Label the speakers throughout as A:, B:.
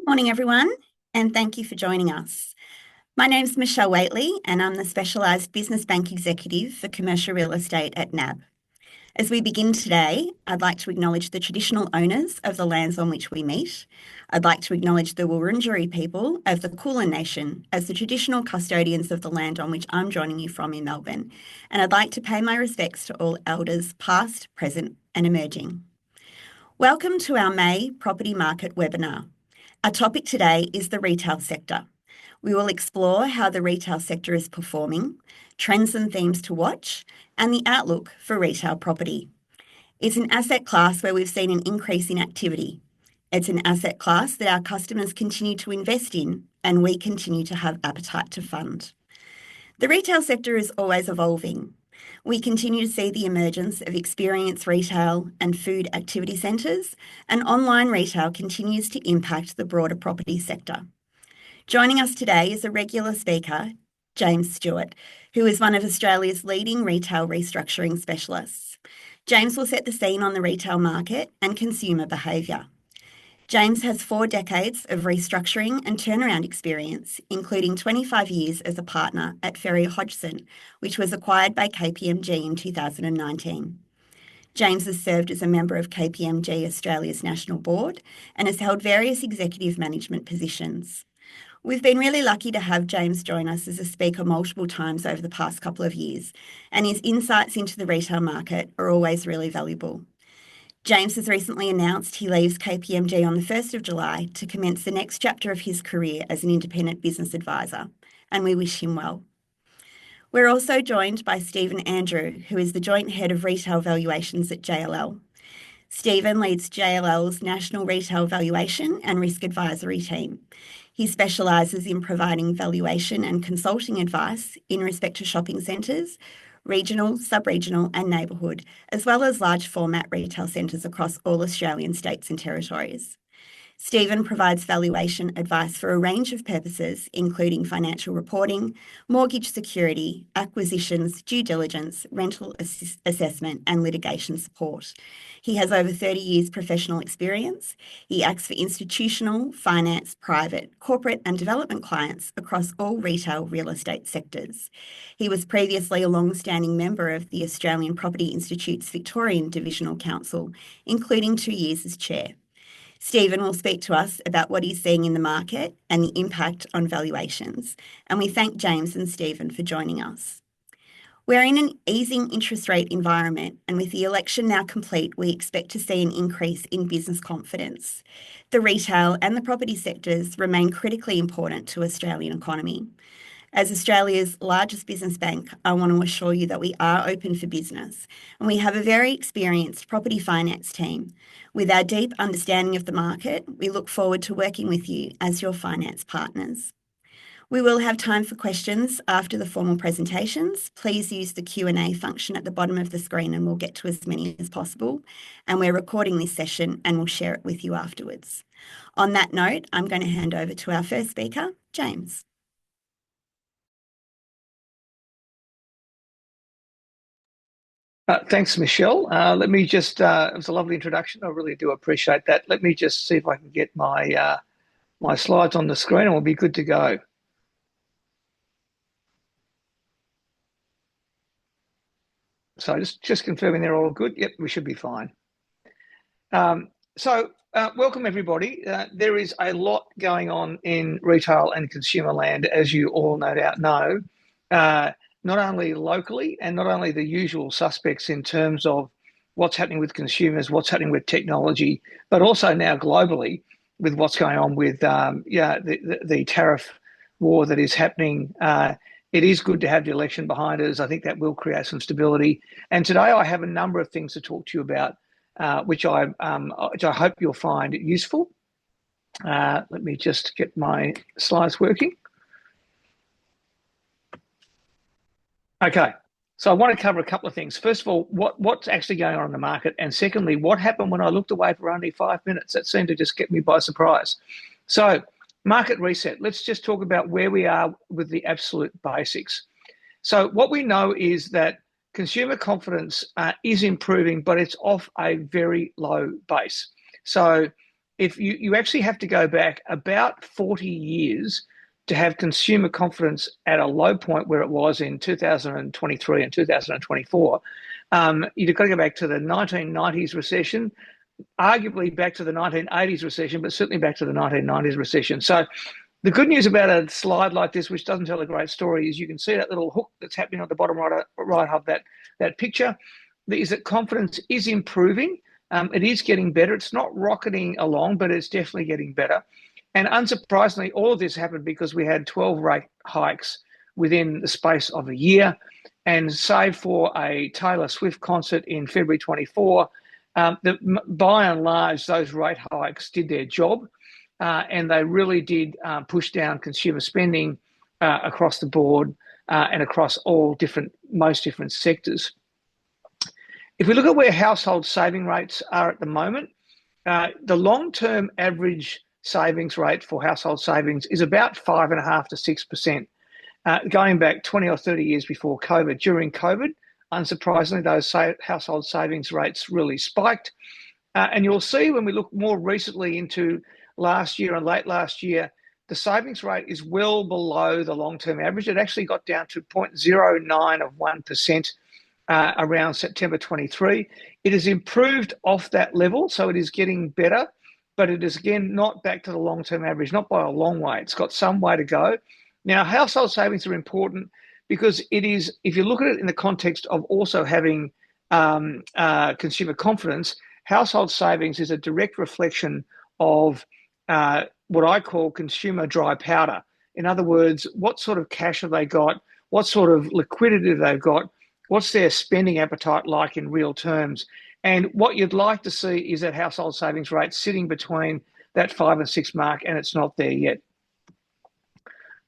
A: Good morning, everyone, and thank you for joining us. My name's Michelle Waitley, and I'm the Specialised Business Bank Executive for Commercial Real Estate at NAB. As we begin today, I'd like to acknowledge the traditional owners of the lands on which we meet. I'd like to acknowledge the Wurundjeri people of the Kulin Nation as the traditional custodians of the land on which I'm joining you from in Melbourne, and I'd like to pay my respects to all elders past, present and emerging. Welcome to our May Property Market webinar. Our topic today is the retail sector. We will explore how the retail sector is performing, trends and themes to watch, and the outlook for retail property. It's an asset class where we've seen an increase in activity. It's an asset class that our customers continue to invest in and we continue to have appetite to fund. The retail sector is always evolving. We continue to see the emergence of experience retail and food activity centres, and online retail continues to impact the broader property sector. Joining us today is a regular speaker, James Stewart, who is one of Australia's leading retail restructuring specialists. James will set the scene on the retail market and consumer behaviour. James has 4 decades of restructuring and turnaround experience, including 25 years as a partner at Ferry Hodgson, which was acquired by KPMG in 2019. James has served as a member of KPMG Australia's National Board and has held various executive management positions. We've been really lucky to have James join us as a speaker multiple times over the past couple of years, and his insights into the retail market are always really valuable. James has recently announced he leaves KPMG on the 1st of July to commence the next chapter of his career as an independent business advisor, and we wish him well. We're also joined by Stephen Andrew, who is the Joint Head of Retail Valuations at JLL. Stephen leads JLL's National Retail Valuation and Risk Advisory team. He specialises in providing valuation and consulting advice in respect to shopping centres, regional, sub-regional and neighbourhood, as well as large format retail centres across all Australian states and territories. Stephen provides valuation advice for a range of purposes, including financial reporting, mortgage security, acquisitions, due diligence, rental assessment and litigation support. He has over 30 years professional experience. He acts for institutional, finance, private, corporate and development clients across all retail real estate sectors. He was previously a long-standing member of the Australian Property Institute's Victorian Divisional Council, including 2 years as chair. Stephen will speak to us about what he's seeing in the market and the impact on valuations, and we thank James and Stephen for joining us. We're in an easing interest rate environment, and with the election now complete, we expect to see an increase in business confidence. The retail and the property sectors remain critically important to the Australian economy. As Australia's largest business bank, I want to assure you that we are open for business, and we have a very experienced property finance team. With our deep understanding of the market, we look forward to working with you as your finance partners. We will have time for questions after the formal presentations. Please use the Q&A function at the bottom of the screen and we'll get to as many as possible. And we're recording this session and we'll share it with you afterwards. On that note, I'm going to hand over to our first speaker, James.
B: Thanks, Michelle. Let me just, it was a lovely introduction. I really do appreciate that. Let me just see if I can get my my slides on the screen and we'll be good to go. So just confirming they're all good. Yep, we should be fine. Welcome everybody. There is a lot going on in retail and consumer land, as you all no doubt know. Not only locally and not only the usual suspects in terms of what's happening with consumers, what's happening with technology, but also now globally with what's going on with the tariff war that is happening. It is good to have the election behind us. I think that will create some stability. And today I have a number of things to talk to you about, which I hope you'll find useful. Let me just get my slides working. Okay, so I want to cover a couple of things. First of all, what's actually going on in the market? And secondly, what happened when I looked away for only 5 minutes? That seemed to just get me by surprise. So market reset. Let's just talk about where we are with the absolute basics. So what we know is that consumer confidence is improving, but it's off a very low base. So if you actually have to go back about 40 years to have consumer confidence at a low point where it was in 2023 and 2024. You've got to go back to the 1990s recession, arguably back to the 1980s recession, but certainly back to the 1990s recession. So the good news about a slide like this, which doesn't tell a great story, is you can see that little hook that's happening on the bottom right of that picture, is that confidence is improving. It is getting better. It's not rocketing along, but it's definitely getting better. And unsurprisingly, all of this happened because we had 12 rate hikes within the space of a year. And save for a Taylor Swift concert in February 24, by and large, those rate hikes did their job. And they really did push down consumer spending across the board and across most different sectors. If we look at where household saving rates are at the moment, the long-term average savings rate for household savings is about 5.5% to 6%, going back 20 or 30 years before COVID. During COVID, unsurprisingly, those household savings rates really spiked. And you'll see when we look more recently into last year and late last year, the savings rate is well below the long-term average. It actually got down to 0.09 of 1% around September 23. It has improved off that level, so it is getting better, but it is, again, not back to the long-term average, not by a long way. It's got some way to go. Now, household savings are important because it is, if you look at it in the context of also having consumer confidence, household savings is a direct reflection of what I call consumer dry powder. In other words, what sort of cash have they got? What sort of liquidity have they got? What's their spending appetite like in real terms? And what you'd like to see is that household savings rate sitting between that 5 and 6 mark, and it's not there yet.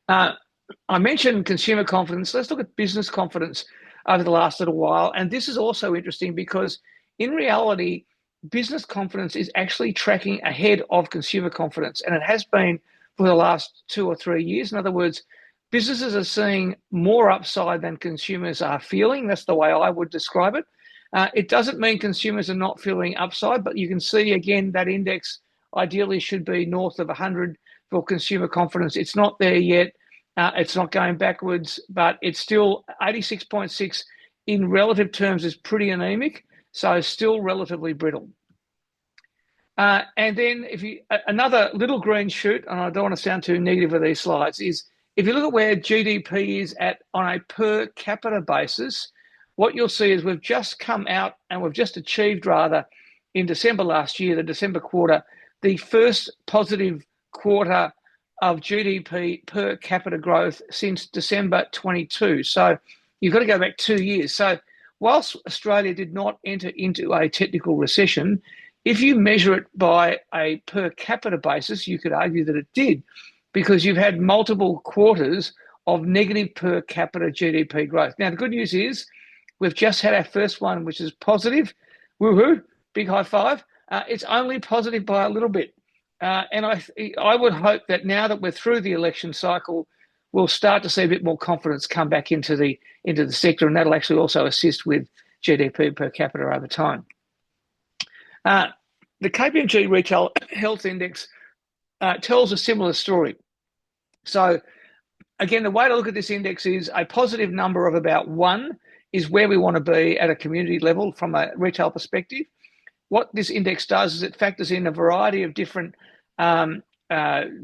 B: I mentioned consumer confidence. Let's look at business confidence over the last little while. And this is also interesting because in reality, business confidence is actually tracking ahead of consumer confidence. And it has been for the last 2 or 3 years. In other words, businesses are seeing more upside than consumers are feeling. That's the way I would describe it. It doesn't mean consumers are not feeling upside, but you can see, again, that index ideally should be north of 100 for consumer confidence. It's not there yet. It's not going backwards, but it's still 86.6 in relative terms is pretty anemic, so still relatively brittle. And then another little green shoot, and I don't want to sound too negative with these slides, is if you look at where GDP is at on a per capita basis, what you'll see is we've just come out and we've just achieved, rather, in December last year, the December quarter, the first positive quarter of GDP per capita growth since December 22. So you've got to go back 2 years. So whilst Australia did not enter into a technical recession, if you measure it by a per capita basis, you could argue that it did, because you've had multiple quarters of negative per capita GDP growth. Now, the good news is we've just had our first one, which is positive. Woohoo, big high five. It's only positive by a little bit. And I would hope that now that we're through the election cycle, we'll start to see a bit more confidence come back into the sector, and that'll actually also assist with GDP per capita over time. The KPMG Retail Health Index tells a similar story. So again, the way to look at this index is a positive number of about 1 is where we want to be at a community level from a retail perspective. What this index does is it factors in a variety of different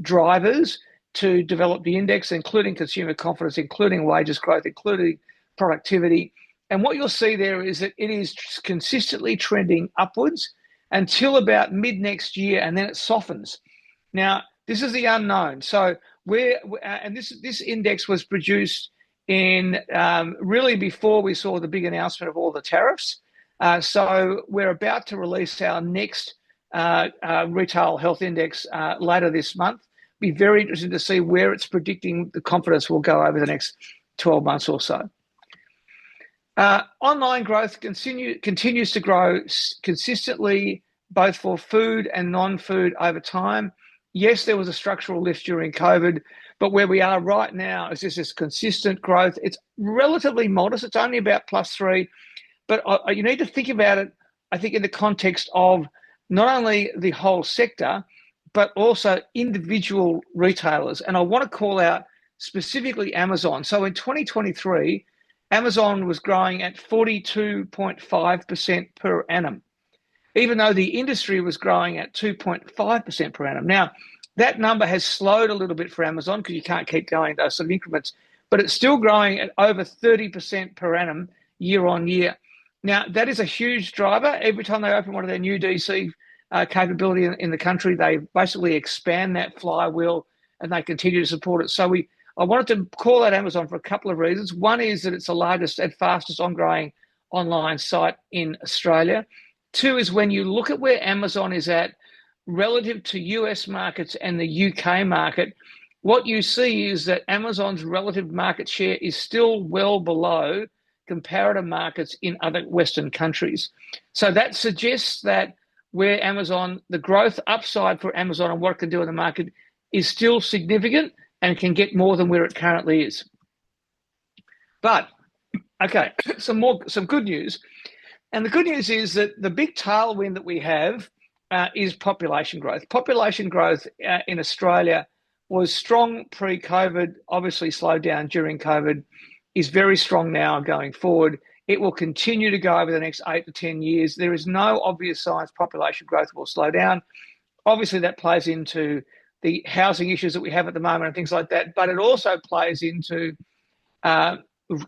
B: drivers to develop the index, including consumer confidence, including wages growth, including productivity. And what you'll see there is that it is consistently trending upwards until about mid next year, and then it softens. Now, this is the unknown. So this index was produced in really before we saw the big announcement of all the tariffs. So we're about to release our next retail health index later this month. Be very interested to see where it's predicting the confidence will go over the next 12 months or so. Online growth continues to grow consistently, both for food and non-food over time. Yes, there was a structural lift during COVID, but where we are right now is just this consistent growth. It's relatively modest. It's only about +3. But you need to think about it, I think, in the context of not only the whole sector, but also individual retailers. And I want to call out specifically Amazon. So in 2023, Amazon was growing at 42.5% per annum, even though the industry was growing at 2.5% per annum. Now, that number has slowed a little bit for Amazon because you can't keep going those sort of increments, but it's still growing at over 30% per annum year on year. Now, that is a huge driver. Every time they open one of their new DC capability in the country, they basically expand that flywheel and they continue to support it. So I wanted to call out Amazon for a couple of reasons. One is that it's the largest and fastest ongoing online site in Australia. Two is when you look at where Amazon is at relative to US markets and the UK market, what you see is that Amazon's relative market share is still well below comparative markets in other Western countries. So that suggests that where Amazon, the growth upside for Amazon and what it can do in the market is still significant and can get more than where it currently is. But, okay, some good news. And the good news is that the big tailwind that we have is population growth. Population growth in Australia was strong pre-COVID, obviously slowed down during COVID, is very strong now going forward. It will continue to go over the next 8 to 10 years. There is no obvious signs population growth will slow down. Obviously, that plays into the housing issues that we have at the moment and things like that, but it also plays into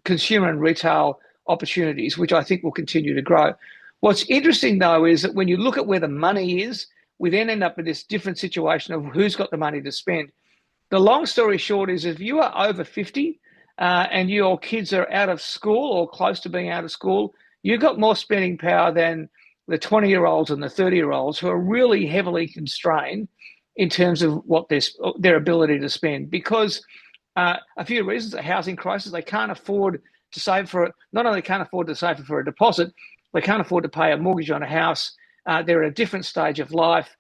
B: consumer and retail opportunities, which I think will continue to grow. What's interesting, though, is that when you look at where the money is, we then end up in this different situation of who's got the money to spend. The long story short is if you are over 50 and your kids are out of school or close to being out of school, you've got more spending power than the 20-year-olds and the 30-year-olds who are really heavily constrained in terms of what their ability to spend, because a few reasons. A housing crisis, they can't afford to save for it. Not only can't afford to save for a deposit, they can't afford to pay a mortgage on a house. They're at a different stage of life.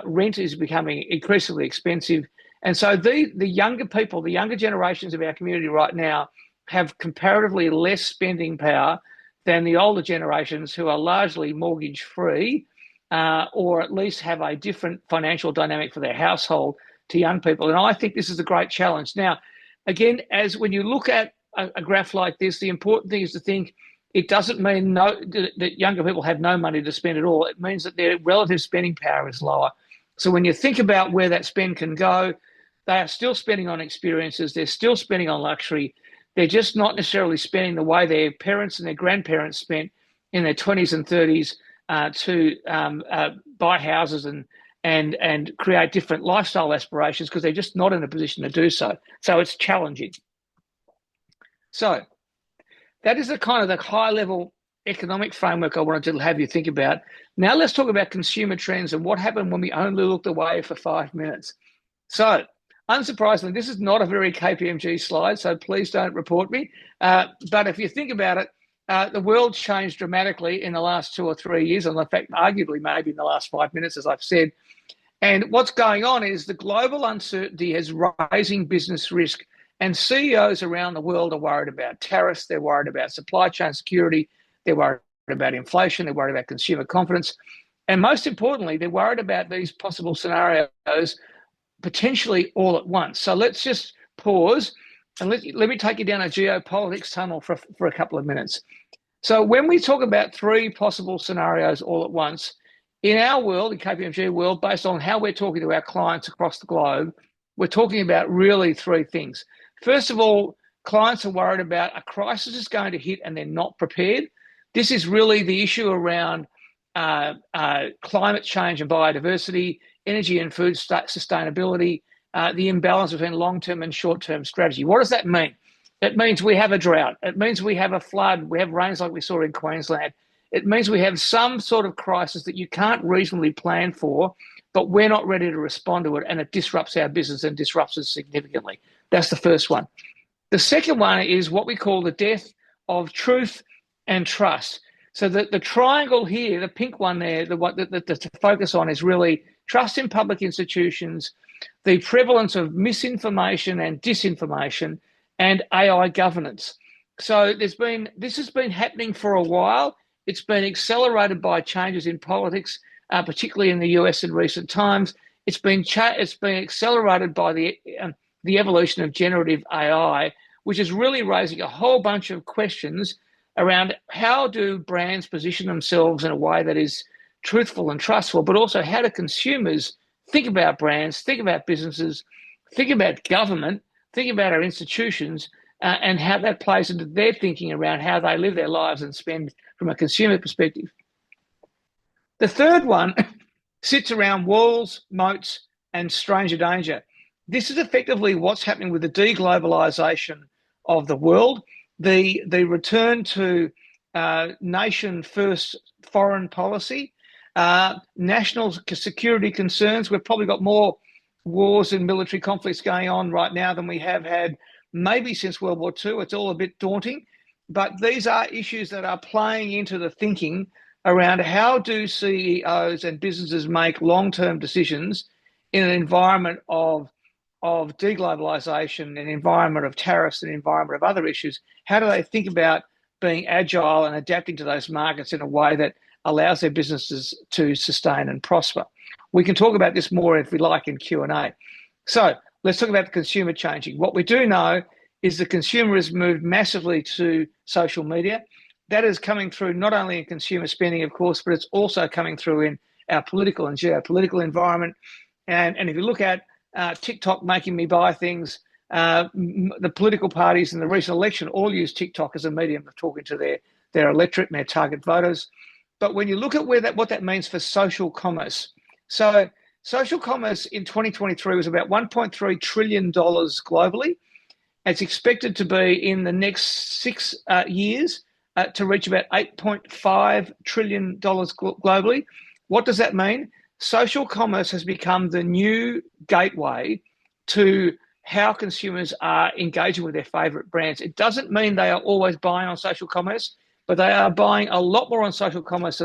B: Rent is becoming increasingly expensive. And so the younger people, the younger generations of our community right now have comparatively less spending power than the older generations who are largely mortgage free or at least have a different financial dynamic for their household to young people. And I think this is a great challenge. Now, again, as when you look at a graph like this, the important thing is to think it doesn't mean that younger people have no money to spend at all. It means that their relative spending power is lower. So when you think about where that spend can go, they are still spending on experiences. They're still spending on luxury. They're just not necessarily spending the way their parents and their grandparents spent in their 20s and 30s to buy houses and create different lifestyle aspirations, because they're just not in a position to do so. So it's challenging. So that is the kind of the high level economic framework I wanted to have you think about. Now let's talk about consumer trends and what happened when we only looked away for 5 minutes. So unsurprisingly, this is not a very KPMG slide, so please don't report me. But if you think about it, the world changed dramatically in the last 2 or 3 years, and in fact, arguably maybe in the last 5 minutes, as I've said. And what's going on is the global uncertainty is raising business risk, and CEOs around the world are worried about tariffs, they're worried about supply chain security, they're worried about inflation, they're worried about consumer confidence, and most importantly, they're worried about these possible scenarios potentially all at once. So let's just pause and let me take you down a geopolitics tunnel for a couple of minutes. So when we talk about 3 possible scenarios all at once, in our world, in KPMG world, based on how we're talking to our clients across the globe, we're talking about really 3 things. First of all, clients are worried about a crisis is going to hit and they're not prepared. This is really the issue around climate change and biodiversity, energy and food sustainability, the imbalance between long-term and short-term strategy. What does that mean? It means we have a drought. It means we have a flood. We have rains like we saw in Queensland. It means we have some sort of crisis that you can't reasonably plan for, but we're not ready to respond to it, and it disrupts our business and disrupts us significantly. That's the first one. The second one is what we call the death of truth and trust. So the triangle here, the pink one there, the focus on is really trust in public institutions, the prevalence of misinformation and disinformation, and AI governance. So this has been happening for a while. It's been accelerated by changes in politics particularly in the US in recent times. It's been accelerated by the evolution of generative AI, which is really raising a whole bunch of questions around how do brands position themselves in a way that is truthful and trustful, but also how do consumers think about brands, think about businesses, think about government, think about our institutions, and how that plays into their thinking around how they live their lives and spend from a consumer perspective. The third one sits around walls, moats, and stranger danger. This is effectively what's happening with the deglobalization of the world, the return to nation first foreign policy, national security concerns. We've probably got more wars and military conflicts going on right now than we have had maybe since World War II. It's all a bit daunting, but these are issues that are playing into the thinking around how do CEOs and businesses make long-term decisions in an environment of deglobalization, an environment of tariffs, an environment of other issues. How do they think about being agile and adapting to those markets in a way that allows their businesses to sustain and prosper? We can talk about this more if we like in Q&A. So let's talk about the consumer changing. What we do know is the consumer has moved massively to social media. That is coming through not only in consumer spending, of course, but it's also coming through in our political and geopolitical environment. And if you look at TikTok making me buy things, the political parties in the recent election all use TikTok as a medium of talking to their electorate and their target voters. But when you look at what that means for social commerce, so social commerce in 2023 was about $1.3 trillion globally. It's expected to be in the next 6 years to reach about $8.5 trillion globally. What does that mean? Social commerce has become the new gateway to how consumers are engaging with their favorite brands. It doesn't mean they are always buying on social commerce, but they are buying a lot more on social commerce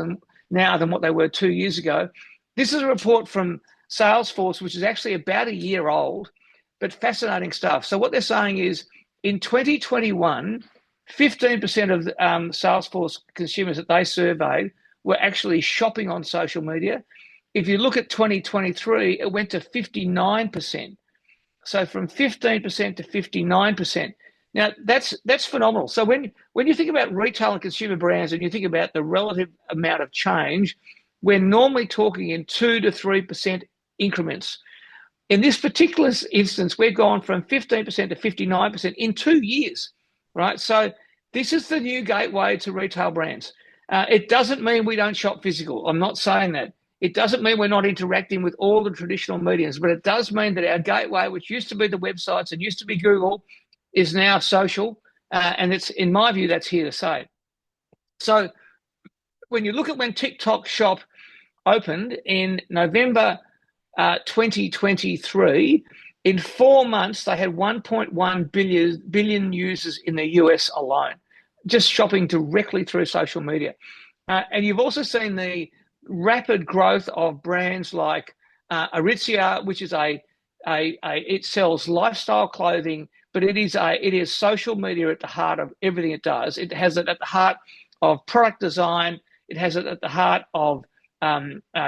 B: now than what they were 2 years ago. This is a report from Salesforce, which is actually about a year old, but fascinating stuff. So what they're saying is in 2021, 15% of Salesforce consumers that they surveyed were actually shopping on social media. If you look at 2023, it went to 59%. So from 15% to 59%. Now, that's phenomenal. So when you think about retail and consumer brands and you think about the relative amount of change, we're normally talking in 2 to 3% increments. In this particular instance, we've gone from 15% to 59% in 2 years, right? So this is the new gateway to retail brands. It doesn't mean we don't shop physical. I'm not saying that. It doesn't mean we're not interacting with all the traditional mediums, but it does mean that our gateway, which used to be the websites and used to be Google, is now social. And it's, in my view, that's here to stay. So when you look at when TikTok Shop opened in November 2023, in 4 months, they had 1.1 billion users in the US alone, just shopping directly through social media. And you've also seen the rapid growth of brands like Aritzia, which is it sells lifestyle clothing, but it is social media at the heart of everything it does. It has it at the heart of product design. It has it at the heart of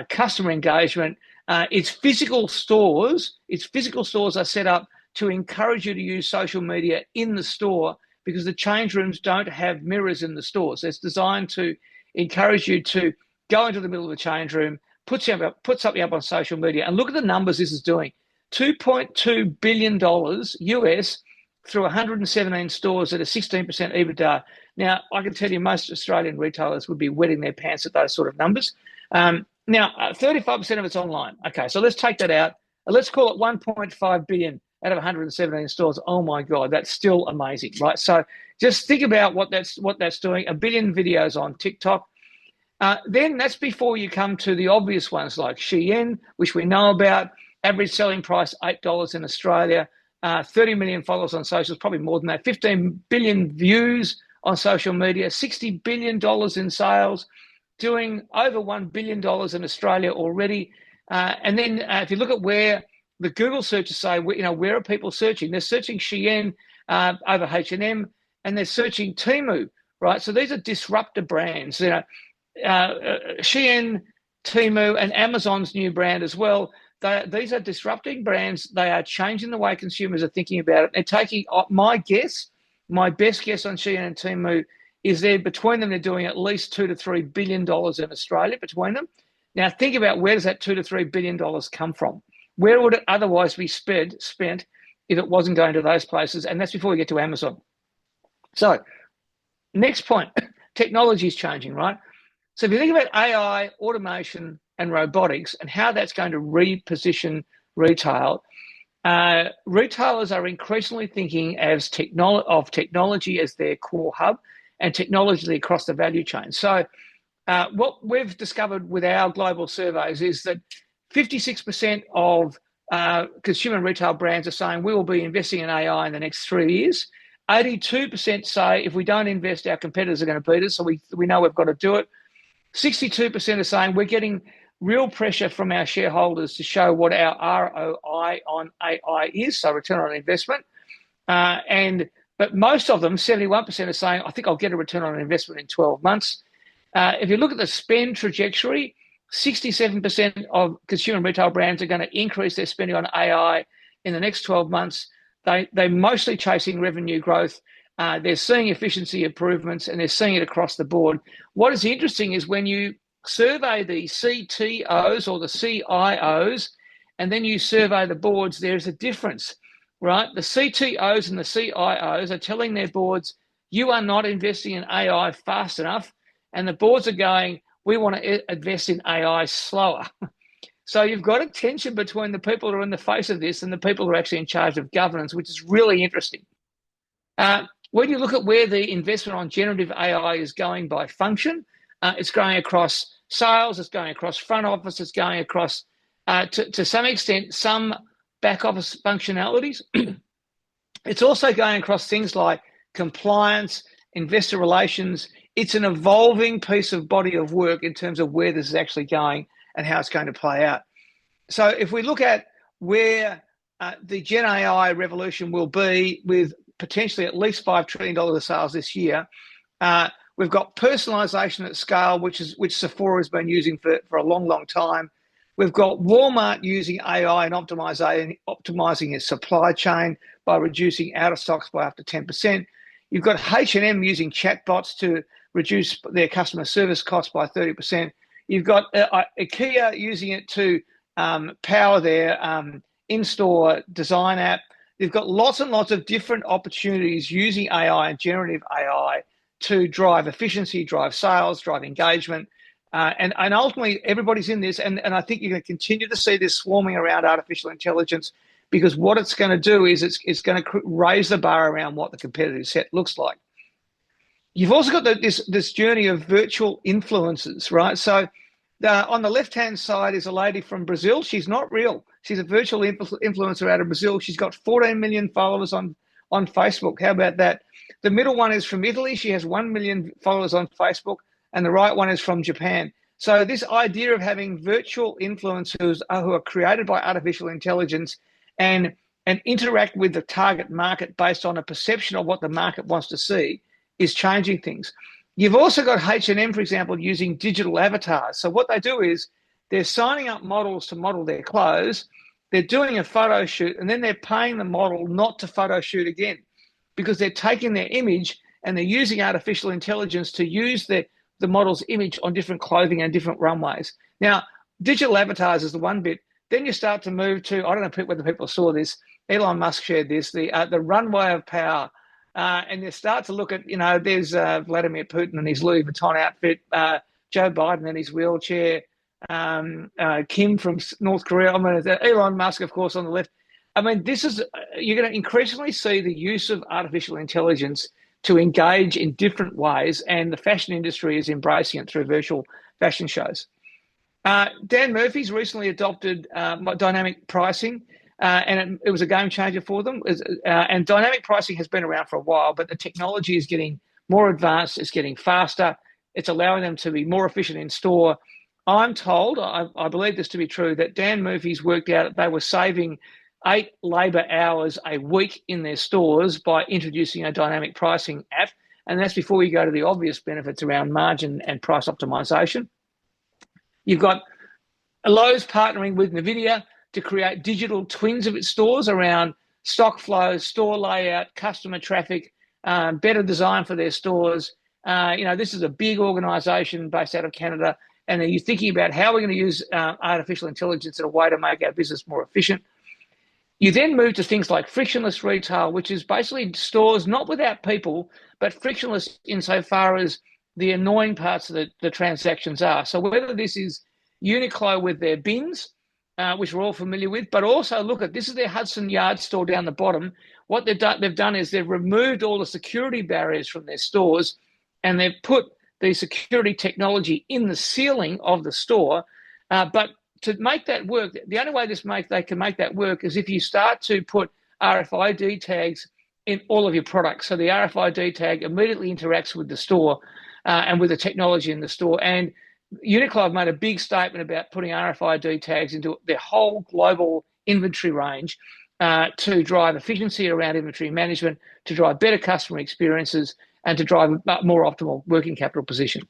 B: customer engagement. Its physical stores are set up to encourage you to use social media in the store because the change rooms don't have mirrors in the stores. It's designed to encourage you to go into the middle of the change room, put something up on social media, and look at the numbers this is doing. $2.2 billion US through 117 stores at a 16% EBITDA. Now, I can tell you most Australian retailers would be wetting their pants at those sort of numbers. Now, 35% of it's online. Okay, so let's take that out. Let's call it 1.5 billion out of 117 stores. Oh my God, that's still amazing, right? So just think about what that's doing. 1 billion videos on TikTok. Then that's before you come to the obvious ones like Shein, which we know about. Average selling price, $8 in Australia. 30 million followers on socials, probably more than that. 15 billion views on social media. $60 billion in sales. Doing over $1 billion in Australia already. And then if you look at where the Google searches say, where are people searching? They're searching Shein over H&M, and they're searching Temu, right? So these are disruptor brands. Shein, Temu and Amazon's new brand as well. These are disrupting brands. They are changing the way consumers are thinking about it. They're taking my best guess on Shein and Temu is between them, they're doing at least $2 to $3 billion in Australia between them. Now think about, where does that $2 to $3 billion come from? Where would it otherwise be spent if it wasn't going to those places? And that's before we get to Amazon. So next point, technology is changing, right? So if you think about AI, automation, and robotics and how that's going to reposition retail, retailers are increasingly thinking of technology as their core hub and technology across the value chain. So what we've discovered with our global surveys is that 56% of consumer and retail brands are saying we will be investing in AI in the next 3 years. 82% say if we don't invest, our competitors are going to beat us, so we know we've got to do it. 62% are saying we're getting real pressure from our shareholders to show what our ROI on AI is, so return on investment. But most of them, 71%, are saying, I think I'll get a return on investment in 12 months. If you look at the spend trajectory, 67% of consumer and retail brands are going to increase their spending on AI in the next 12 months. They're mostly chasing revenue growth. They're seeing efficiency improvements, and they're seeing it across the board. What is interesting is when you survey the CTOs or the CIOs, and then you survey the boards, there's a difference, right? The CTOs and the CIOs are telling their boards, you are not investing in AI fast enough. And the boards are going, we want to invest in AI slower. So you've got a tension between the people who are in the face of this and the people who are actually in charge of governance, which is really interesting. When you look at where the investment on generative AI is going by function, it's going across sales, it's going across front office, it's going across, to some extent, some back office functionalities. It's also going across things like compliance, investor relations. It's an evolving piece of body of work in terms of where this is actually going and how it's going to play out. So if we look at where the Gen AI revolution will be, with potentially at least $5 trillion of sales this year, we've got personalization at scale, which Sephora has been using for a long, long time. We've got Walmart using AI and optimizing its supply chain by reducing out of stocks by up to 10%. You've got H&M using chatbots to reduce their customer service costs by 30%. You've got IKEA using it to power their in-store design app. They've got lots and lots of different opportunities using AI and generative AI to drive efficiency, drive sales, drive engagement. And ultimately, everybody's in this. And I think you're going to continue to see this swarming around artificial intelligence, because what it's going to do is it's going to raise the bar around what the competitive set looks like. You've also got this journey of virtual influencers, right? So on the left-hand side is a lady from Brazil. She's not real. She's a virtual influencer out of Brazil. She's got 14 million followers on Facebook. How about that? The middle one is from Italy. She has 1 million followers on Facebook. And the right one is from Japan. So this idea of having virtual influencers who are created by artificial intelligence and interact with the target market based on a perception of what the market wants to see is changing things. You've also got H&M, for example, using digital avatars. So what they do is they're signing up models to model their clothes. They're doing a photo shoot, and then they're paying the model not to photo shoot again, because they're taking their image and they're using artificial intelligence to use the model's image on different clothing and different runways. Now, digital avatars is the one bit. Then you start to move to, I don't know whether people saw this, Elon Musk shared this, the runway of power. And you start to look at, there's Vladimir Putin and his Louis Vuitton outfit, Joe Biden and his wheelchair, Kim from North Korea, Elon Musk, of course, on the left. You're going to increasingly see the use of artificial intelligence to engage in different ways, and the fashion industry is embracing it through virtual fashion shows. Dan Murphy's recently adopted dynamic pricing, and it was a game changer for them. And dynamic pricing has been around for a while, but the technology is getting more advanced, it's getting faster, it's allowing them to be more efficient in store. I'm told, I believe this to be true, that Dan Murphy's worked out that they were saving 8 labour hours a week in their stores by introducing a dynamic pricing app. And that's before you go to the obvious benefits around margin and price optimization. You've got Lowe's partnering with NVIDIA to create digital twins of its stores around stock flows, store layout, customer traffic, better design for their stores. This is a big organisation based out of Canada, and you're thinking about how we're going to use artificial intelligence in a way to make our business more efficient. You then move to things like frictionless retail, which is basically stores not without people, but frictionless insofar as the annoying parts of the transactions are. So whether this is Uniqlo with their bins, which we're all familiar with, but also look at this is their Hudson Yard store down the bottom. What they've done is they've removed all the security barriers from their stores, and they've put the security technology in the ceiling of the store. But to make that work, the only way they can make that work is if you start to put RFID tags in all of your products. So the RFID tag immediately interacts with the store and with the technology in the store. And Uniqlo have made a big statement about putting RFID tags into their whole global inventory range to drive efficiency around inventory management, to drive better customer experiences, and to drive a more optimal working capital position.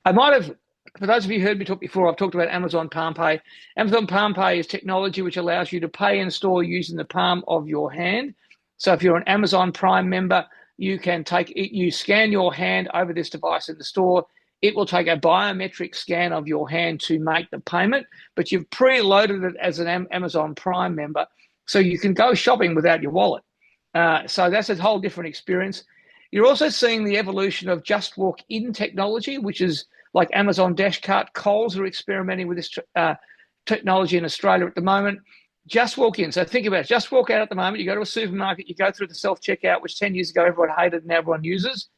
B: I might have, for those of you who heard me talk before, I've talked about Amazon Palm Pay. Amazon Palm Pay is technology which allows you to pay in store using the palm of your hand. So if you're an Amazon Prime member, you can you scan your hand over this device in the store. It will take a biometric scan of your hand to make the payment, but you've preloaded it as an Amazon Prime member, so you can go shopping without your wallet. So that's a whole different experience. You're also seeing the evolution of just walk in technology, which is like Amazon Dash Cart. Coles are experimenting with this technology in Australia at the moment. Just walk in. So think about it. Just walk out at the moment. You go to a supermarket, you go through the self-checkout, which 10 years ago everyone hated and everyone uses.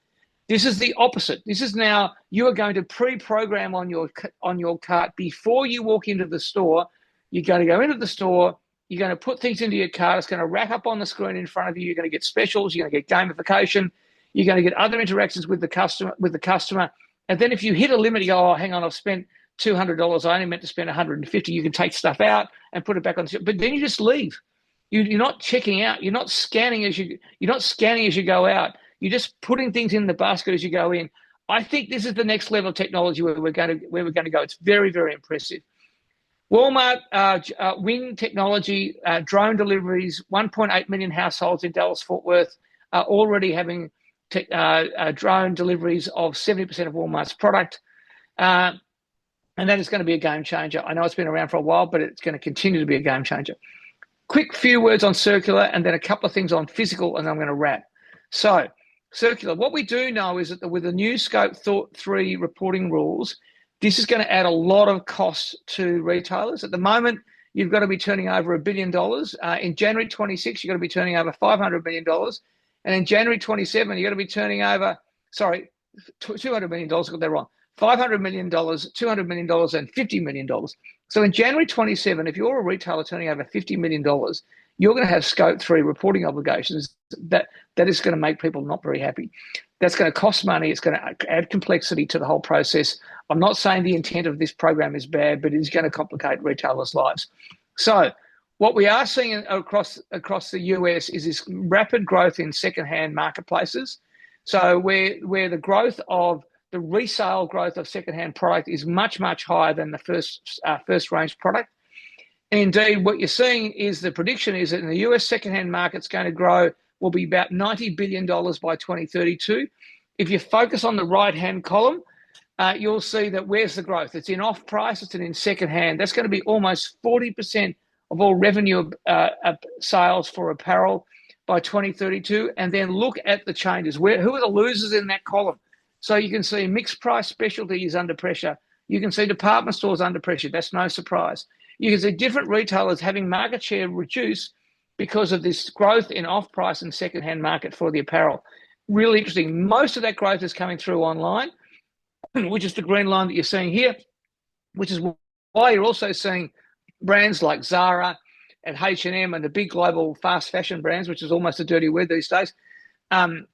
B: This is the opposite. This is now you are going to pre-program on your cart before you walk into the store. You're going to go into the store. You're going to put things into your cart. It's going to rack up on the screen in front of you. You're going to get specials. You're going to get gamification. You're going to get other interactions with the customer. And then if you hit a limit, you go, oh, hang on, I've spent $200. I only meant to spend $150. You can take stuff out and put it back on. But then you just leave. You're not checking out. You're not scanning as you go out. You're just putting things in the basket as you go in. I think this is the next level of technology where we're going to go. It's very, very impressive. Walmart, Wing Technology, drone deliveries, 1.8 million households in Dallas-Fort Worth are already having drone deliveries of 70% of Walmart's product. And that is going to be a game changer. I know it's been around for a while, but it's going to continue to be a game changer. Quick few words on circular and then a couple of things on physical, and I'm going to wrap. So, circular. What we do know is that with the new Scope 3 reporting rules, this is going to add a lot of costs to retailers. At the moment, you've got to be turning over $1 billion. In January 26, you've got to be turning over $500 million. And in January 27, you've got to be turning over, $200 million, I got that wrong. $500 million, $200 million, and $50 million. So in January 27, if you're a retailer turning over $50 million, you're going to have Scope 3 reporting obligations that is going to make people not very happy. That's going to cost money. It's going to add complexity to the whole process. I'm not saying the intent of this program is bad, but it is going to complicate retailers' lives. So what we are seeing across the US is this rapid growth in secondhand marketplaces. So where the growth of the resale growth of secondhand product is much, much higher than the first range product. And indeed, what you're seeing is the prediction is that in the US secondhand market's going to grow, will be about $90 billion by 2032. If you focus on the right-hand column, you'll see that where's the growth? It's in off-price, it's in secondhand. That's going to be almost 40% of all revenue sales for apparel by 2032. And then look at the changes. Who are the losers in that column? So you can see mixed price specialty is under pressure. You can see department stores under pressure. That's no surprise. You can see different retailers having market share reduce because of this growth in off-price and secondhand market for the apparel. Really interesting. Most of that growth is coming through online, which is the green line that you're seeing here, which is why you're also seeing brands like Zara and H&M and the big global fast fashion brands, which is almost a dirty word these days,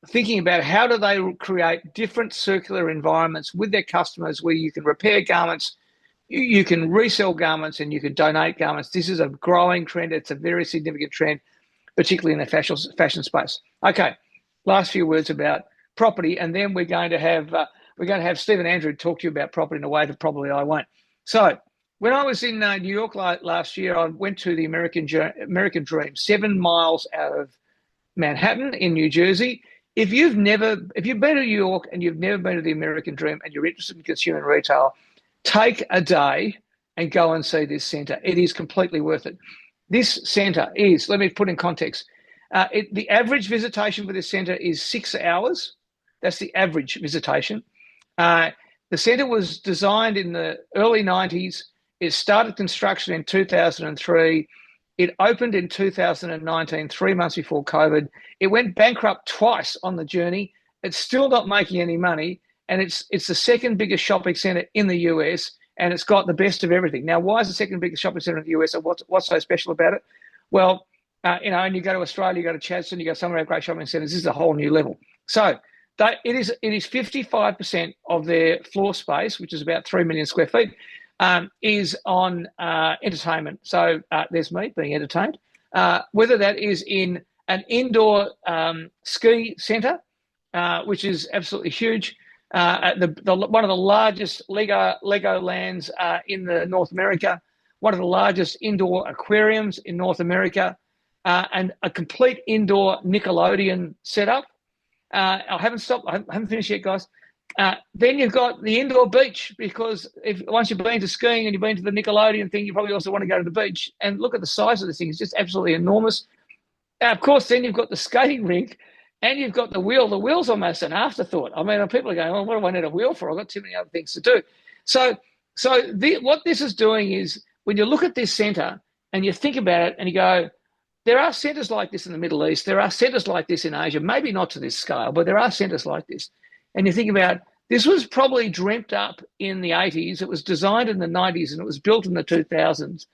B: thinking about how do they create different circular environments with their customers where you can repair garments, you can resell garments, and you can donate garments. This is a growing trend. It's a very significant trend, particularly in the fashion space. Okay, last few words about property, and then we're going to have Steve and Andrew talk to you about property in a way that probably I won't. So When I was in New York last year, I went to the American Dream, 7 miles out of Manhattan in New Jersey. If you've been to New York and you've never been to the American Dream and you're interested in consumer and retail, take a day and go and see this centre. It is completely worth it. This centre is, let me put in context, the average visitation for this centre is 6 hours. That's the average visitation. The centre was designed in the early 90s. It started construction in 2003. It opened in 2019, 3 months before COVID. It went bankrupt twice on the journey. It's still not making any money, and it's the second biggest shopping centre in the US, and it's got the best of everything. Now, why is the second biggest shopping centre in the US, and what's so special about it? Well, and you go to Australia, you go to Chadstone, you go somewhere at great shopping centres. This is a whole new level. So it is 55% of their floor space, which is about 3 million square feet, is on entertainment. So there's me being entertained. Whether that is in an indoor ski centre, which is absolutely huge, one of the largest Lego lands in North America, one of the largest indoor aquariums in North America, and a complete indoor Nickelodeon setup. I haven't finished yet, guys. Then you've got the indoor beach, because once you've been to skiing and you've been to the Nickelodeon thing, you probably also want to go to the beach. And look at the size of this thing; it's just absolutely enormous. Of course, then you've got the skating rink, and you've got the wheel. The wheel's almost an afterthought. I mean, people are going, "Well, what do I need a wheel for? I've got too many other things to do." What this is doing is, when you look at this centre and you think about it, and you go, there are centres like this in the Middle East. There are centres like this in Asia, maybe not to this scale, but there are centres like this. And you think about, this was probably dreamt up in the 80s. It was designed in the 90s, and it was built in the 2000s.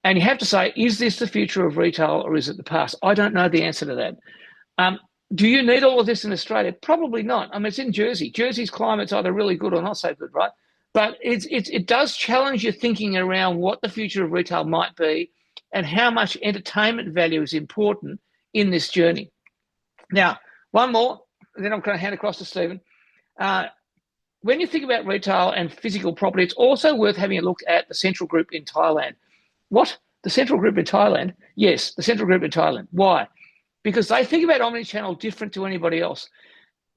B: And you have to say, is this the future of retail, or is it the past? I don't know the answer to that. Do you need all of this in Australia? Probably not. I mean, it's in Jersey. Jersey's climate's either really good or not so good, right? But it does challenge your thinking around what the future of retail might be, and how much entertainment value is important in this journey. Now, one more, and then I'm going to hand across to Stephen. When you think about retail and physical property, it's also worth having a look at the Central Group in Thailand. What? The Central Group in Thailand? Yes, the Central Group in Thailand. Why? Because they think about omnichannel different to anybody else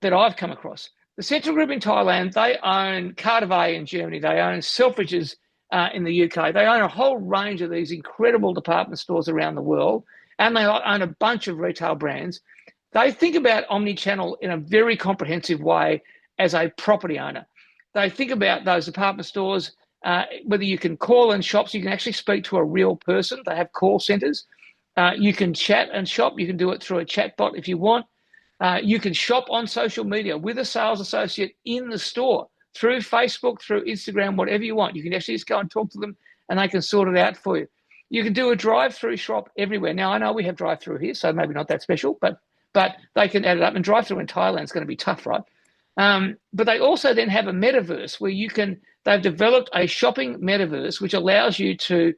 B: that I've come across. The Central Group in Thailand, they own Cartier in Germany. They own Selfridges in the UK. They own a whole range of these incredible department stores around the world, and they own a bunch of retail brands. They think about omnichannel in a very comprehensive way as a property owner. They think about those department stores, whether you can call in shops, you can actually speak to a real person. They have call centres. You can chat and shop. You can do it through a chat bot if you want. You can shop on social media with a sales associate in the store, through Facebook, through Instagram, whatever you want. You can actually just go and talk to them, and they can sort it out for you. You can do a drive-through shop everywhere. Now, I know we have drive-through here, so maybe not that special, but they can add it up. And drive-through in Thailand is going to be tough, right? But they also then have a metaverse where they've developed a shopping metaverse which allows you to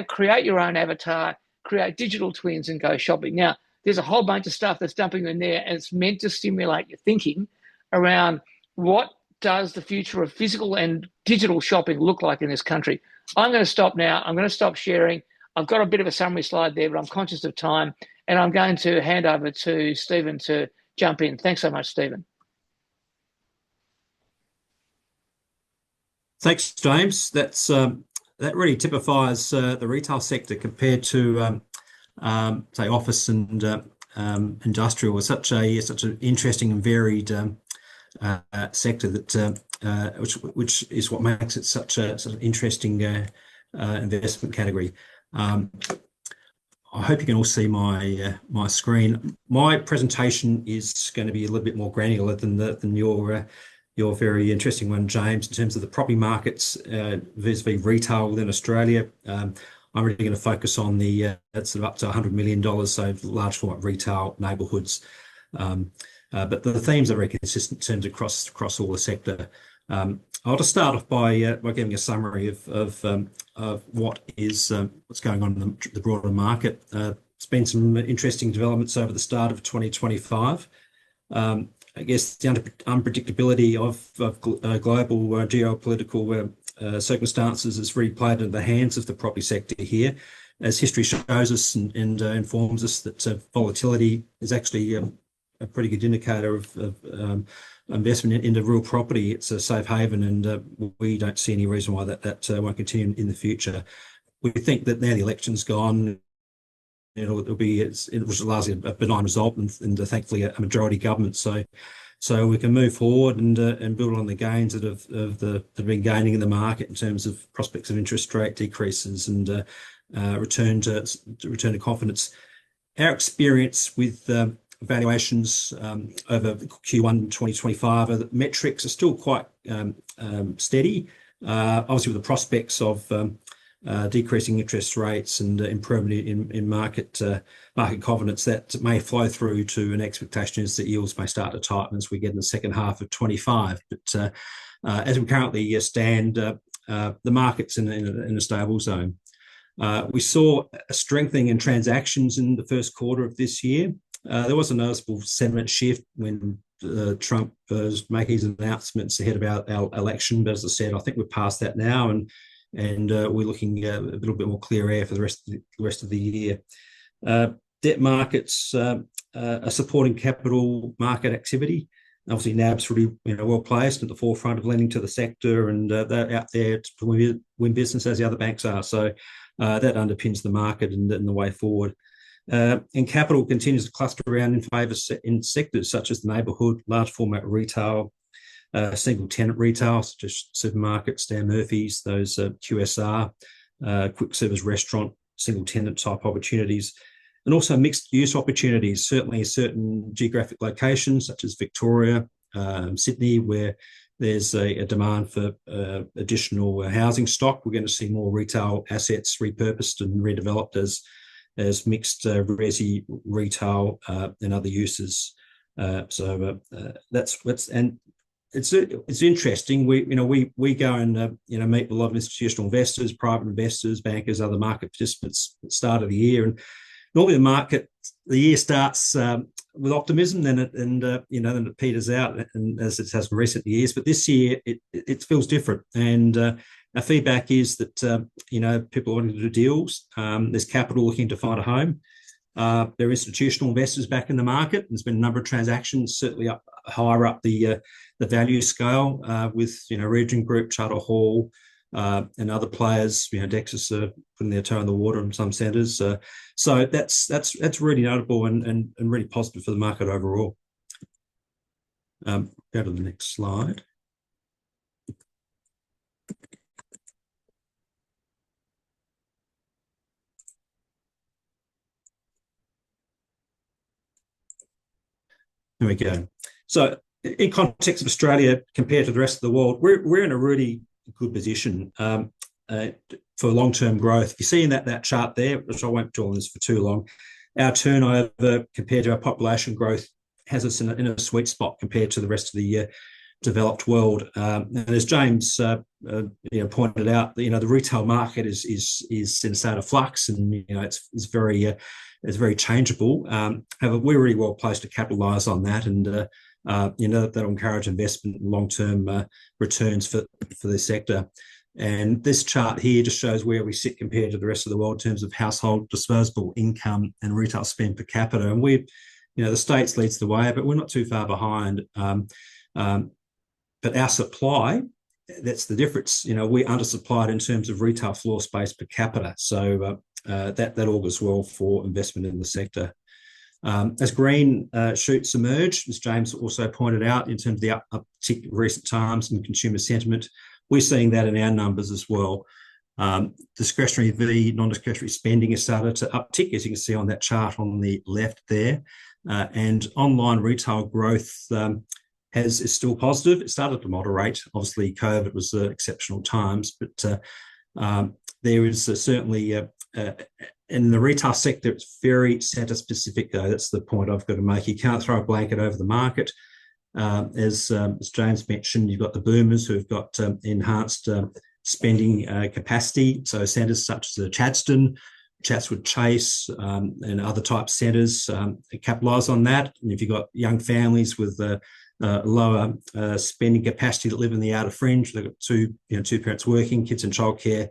B: create your own avatar, create digital twins, and go shopping. Now, there's a whole bunch of stuff that's dumping in there, and it's meant to stimulate your thinking around what does the future of physical and digital shopping look like in this country. I'm going to stop now. I'm going to stop sharing. I've got a bit of a summary slide there, but I'm conscious of time, and I'm going to hand over to Stephen to jump in. Thanks so much, Stephen.
C: Thanks, James. That really typifies the retail sector compared to say office and industrial. Was such an interesting and varied sector that which is what makes it such an interesting investment category. I hope you can all see my screen. My presentation is going to be a little bit more granular than your very interesting one, James, in terms of the property markets vis-a-vis retail within Australia. I'm really going to focus on the sort of up to $100 million, so large format retail neighbourhoods. But the themes are very consistent in terms across all the sector. I'll just start off by giving a summary of what's going on in the broader market. It's been some interesting developments over the start of 2025. I guess the unpredictability of global geopolitical circumstances has really played into the hands of the property sector here. As history shows us and informs us that volatility is actually a pretty good indicator of investment into real property. It's a safe haven, and we don't see any reason why that won't continue in the future. We think that now the election's gone, it was largely a benign result, and thankfully a majority government. So we can move forward and build on the gains that have been gaining in the market in terms of prospects of interest rate decreases and return to confidence. Our experience with valuations over Q1 2025 the metrics are still quite steady. Obviously, with the prospects of decreasing interest rates and improvement in market confidence, that may flow through to an expectation is that yields may start to tighten as we get in the second half of 25. But as we currently stand, the market's in a stable zone. We saw a strengthening in transactions in the first quarter of this year. There was a noticeable sentiment shift when Trump was making his announcements ahead of our election. But as I said, I think we're past that now, and we're looking a little bit more clear air for the rest of the year. Debt markets are supporting capital market activity. Obviously, NAB's really well placed at the forefront of lending to the sector, and they're out there to win business as the other banks are. So that underpins the market and the way forward. And capital continues to cluster around in favour in sectors such as the neighbourhood, large format retail, single tenant retail, such as supermarkets, Stan Murphy's, those QSR, quick service restaurant, single tenant type opportunities, and also mixed use opportunities, certainly in certain geographic locations such as Victoria, Sydney, where there's a demand for additional housing stock. We're going to see more retail assets repurposed and redeveloped as mixed resi retail and other uses. So that's and it's interesting. We go and meet a lot of institutional investors, private investors, bankers, other market participants at the start of the year, and normally the year starts with optimism, then it peters out, and as it has in recent years. But this year it feels different, and our feedback is that people are wanting to do deals. There's capital looking to find a home. There are institutional investors back in the market. There's been a number of transactions, certainly higher up the value scale, with Region Group, Charter Hall, and other players. Dexus are putting their toe in the water in some centres. So that's really notable and really positive for the market overall. Go to the next slide. There we go. So in context of Australia compared to the rest of the world, we're in a really good position for long-term growth. You see in that chart there, which I won't dwell on this for too long, our turnover compared to our population growth has us in a sweet spot compared to the rest of the developed world. And as James pointed out, the retail market is in a state of flux, and it's very changeable. However, we're really well placed to capitalise on that, and that'll encourage investment and long-term returns for the sector. And this chart here just shows where we sit compared to the rest of the world in terms of household disposable income and retail spend per capita. And the States leads the way, but we're not too far behind. But our supply, that's the difference. We're undersupplied in terms of retail floor space per capita. So that augurs well for investment in the sector. As green shoots emerge, as James also pointed out, in terms of the uptick in recent times in consumer sentiment, we're seeing that in our numbers as well. Discretionary v non-discretionary spending has started to uptick, as you can see on that chart on the left there. And online retail growth is still positive. It started to moderate. Obviously, COVID was exceptional times, but there is certainly in the retail sector, it's very centre specific, though. That's the point I've got to make. You can't throw a blanket over the market. As James mentioned, you've got the boomers who've got enhanced spending capacity. So centres such as Chadstone, Chatswood Chase, and other type centres capitalise on that. And if you've got young families with lower spending capacity that live in the outer fringe. They've got two parents working, kids in childcare.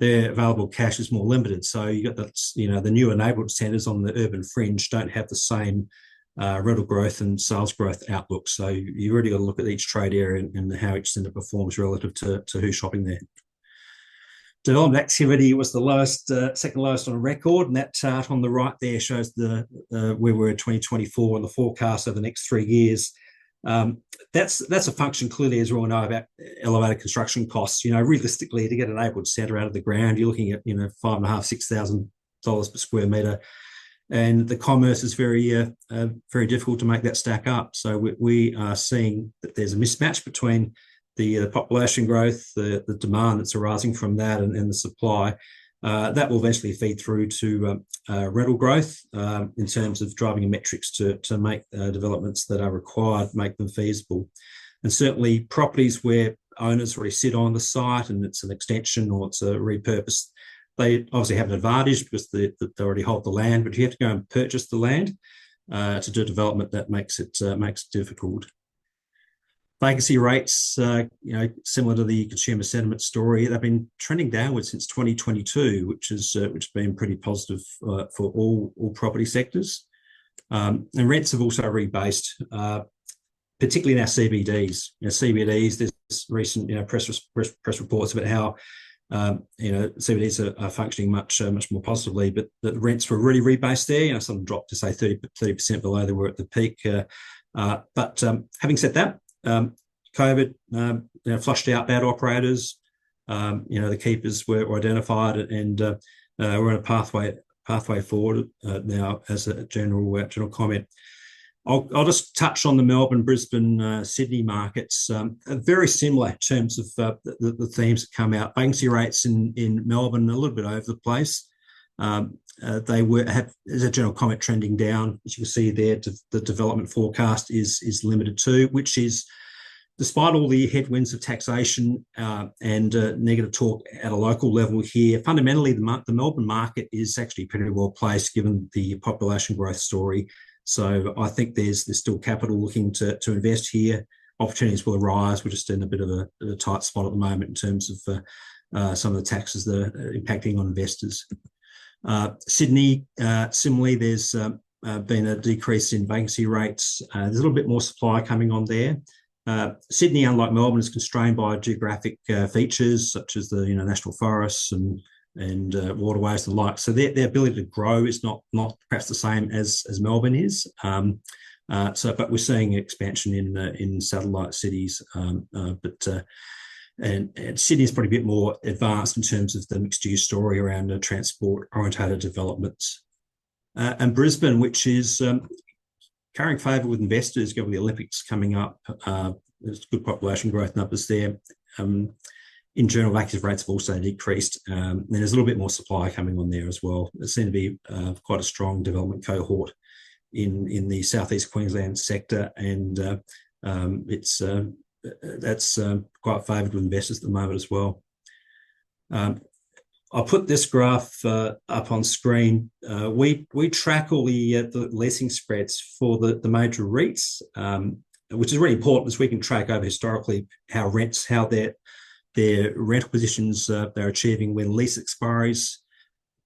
C: Their available cash is more limited. So you got that, the newer neighbourhood centres on the urban fringe don't have the same rental growth and sales growth outlook. So you really got to look at each trade area and how each centre performs relative to who's shopping there. Development activity was the lowest, second lowest on record, and that chart on the right there shows where we're in 2024 and the forecast over the next 3 years. That's a function, clearly, as we all know, about elevated construction costs. Realistically, to get a neighbourhood centre out of the ground, you're looking at $5,500–6,000 per square metre, and the commerce is very difficult to make that stack up. So we are seeing that there's a mismatch between the population growth, the demand that's arising from that, and the supply. That will eventually feed through to rental growth in terms of driving metrics to make developments that are required, make them feasible. And certainly properties where owners already sit on the site and it's an extension or it's a repurposed, they obviously have an advantage because they already hold the land, but you have to go and purchase the land to do development. That makes it difficult. Vacancy rates, similar to the consumer sentiment story, they've been trending downwards since 2022, which has been pretty positive for all property sectors. And rents have also rebased, particularly in our CBDs. CBDs, there's recent press reports about how CBDs are functioning much more positively, but the rents were really rebased there. Some dropped to say 30% below they were at the peak. But having said that, COVID flushed out bad operators. The keepers were identified, and we're on a pathway forward now. As a general comment, I'll just touch on the Melbourne, Brisbane, Sydney markets. Very similar in terms of the themes that come out. Vacancy rates in Melbourne a little bit over the place. They have, as a general comment, trending down. As you can see there, the development forecast is limited to, which is, despite all the headwinds of taxation and negative talk at a local level here, fundamentally the Melbourne market is actually pretty well placed given the population growth story. So I think there's still capital looking to invest here. Opportunities will arise. We're just in a bit of a tight spot at the moment in terms of some of the taxes that are impacting on investors. Sydney, similarly, there's been a decrease in vacancy rates. There's a little bit more supply coming on there. Sydney, unlike Melbourne, is constrained by geographic features such as the national forests and waterways and the like. So their ability to grow is not perhaps the same as Melbourne is. But we're seeing expansion in satellite cities. And Sydney is probably a bit more advanced in terms of the mixed-use story around transport-orientated developments. And Brisbane, which is carrying favour with investors given the Olympics coming up. There's good population growth numbers there. In general, vacancy rates have also decreased. And there's a little bit more supply coming on there as well. There seems to be quite a strong development cohort in the southeast Queensland sector, and that's quite favoured with investors at the moment as well. I'll put this graph up on screen. We track all the leasing spreads for the major REITs, which is really important as we can track over historically how their rental positions they're achieving when lease expiries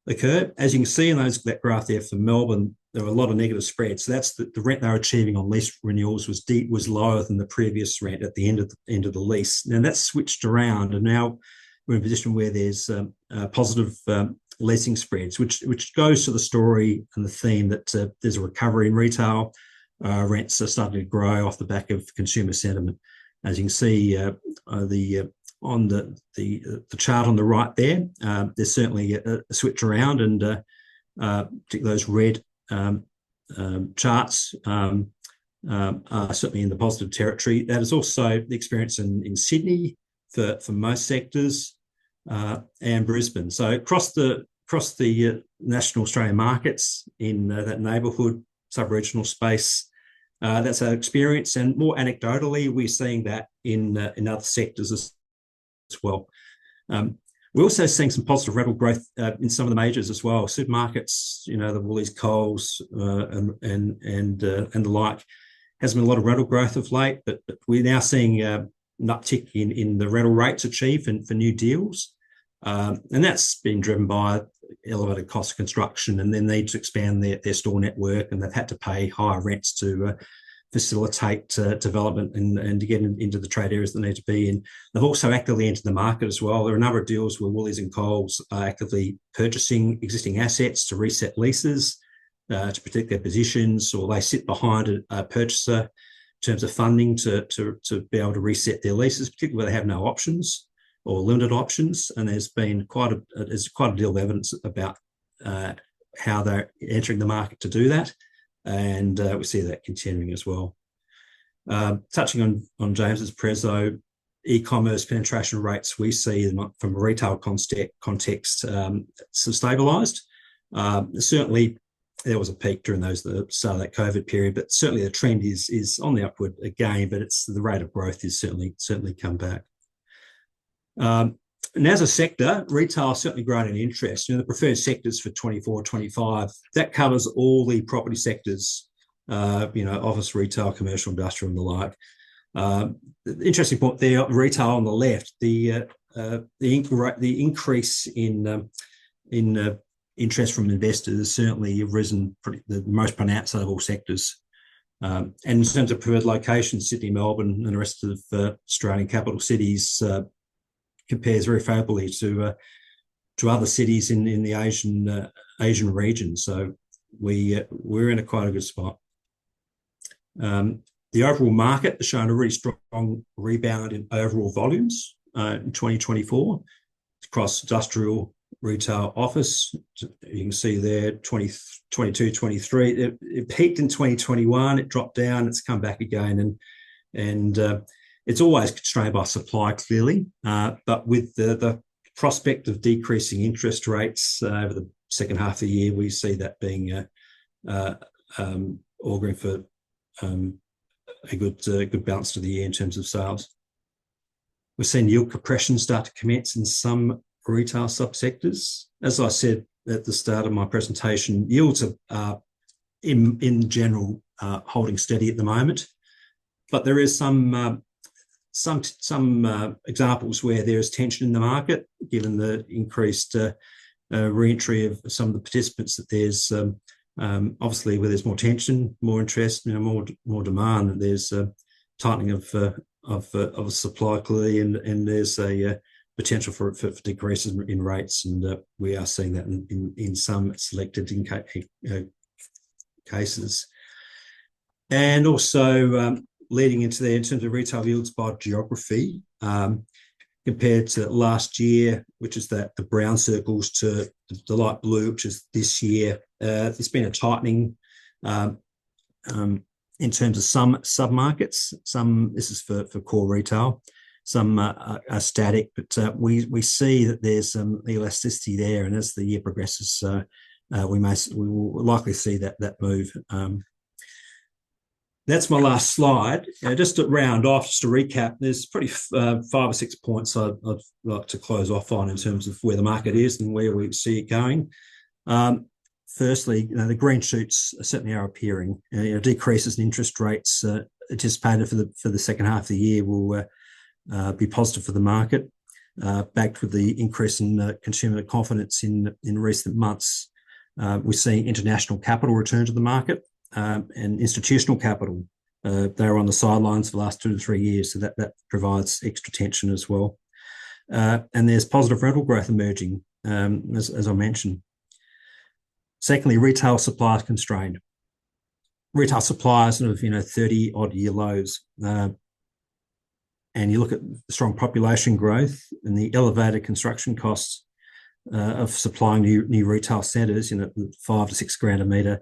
C: occur. As you can see in that graph there for Melbourne, there were a lot of negative spreads. So that's the rent they're achieving on lease renewals was lower than the previous rent at the end of the lease. Now that's switched around, and now we're in a position where there's positive leasing spreads, which goes to the story and the theme that there's a recovery in retail. Rents are starting to grow off the back of consumer sentiment. As you can see, on the chart on the right there, there's certainly a switch around, and particularly those red charts are certainly in the positive territory. That is also the experience in Sydney for most sectors, and Brisbane. So across the national Australian markets in that neighbourhood sub-regional space, that's our experience, and more anecdotally, we're seeing that in other sectors as well. We're also seeing some positive rental growth in some of the majors as well. Supermarkets, the Woolies, Coles, and the like. Hasn't been a lot of rental growth of late, but we're now seeing an uptick in the rental rates achieved for new deals. And that's been driven by elevated cost of construction and then need to expand their store network, and they've had to pay higher rents to facilitate development and to get into the trade areas that need to be in. They've also actively entered the market as well. There are a number of deals where Woolies and Coles are actively purchasing existing assets to reset leases, to protect their positions, or they sit behind a purchaser in terms of funding to be able to reset their leases, particularly where they have no options or limited options. And there's quite a deal of evidence about how they're entering the market to do that. And we see that continuing as well. Touching on James's preso, e-commerce penetration rates, we see from a retail context stabilised. Certainly, there was a peak during the start of that COVID period, but certainly the trend is on the upward again. But the rate of growth is certainly come back. And as a sector, retail has certainly grown in interest. The preferred sectors for 24-25, that covers all the property sectors, office, retail, commercial, industrial, and the like. The interesting point there, retail on the left, the increase in interest from investors has certainly risen the most pronounced out of all sectors. And in terms of preferred locations, Sydney, Melbourne, and the rest of Australian capital cities compares very favourably to other cities in the Asian region. So we're in quite a good spot. The overall market has shown a really strong rebound in overall volumes in 2024 across industrial, retail, office. You can see there 2022, 23. It peaked in 2021. It dropped down. It's come back again, and it's always constrained by supply, clearly, but with the prospect of decreasing interest rates over the second half of the year, we see that being auguring for a good balance to the year in terms of sales. We've seen yield compression start to commence in some retail subsectors. As I said at the start of my presentation, yields are in general holding steady at the moment, but there is some examples where there is tension in the market, given the increased re-entry of some of the participants. That there's obviously where there's more tension, more interest, more demand. There's tightening of supply clearly, and there's a potential for decreases in rates, and we are seeing that in some selected cases, and also. Leading into there in terms of retail yields by geography, compared to last year, which is the brown circles, to the light blue, which is this year. There's been a tightening in terms of some sub-markets. This is for core retail. Some are static, but we see that there's some elasticity there, and as the year progresses, we will likely see that move. That's my last slide. Just to round off, just to recap, there's pretty 5 or 6 points I'd like to close off on in terms of where the market is and where we see it going. Firstly, the green shoots certainly are appearing. Decreases in interest rates anticipated for the second half of the year will be positive for the market, backed with the increase in consumer confidence in recent months. We're seeing international capital return to the market. And institutional capital, they're on the sidelines for the last 2 to 3 years, so that provides extra tension as well. And there's positive rental growth emerging, as I mentioned. Secondly, retail supply is constrained. Retail supply is sort of 30-odd year lows, and you look at the strong population growth and the elevated construction costs of supplying new retail centres, $5 to $6 a metre.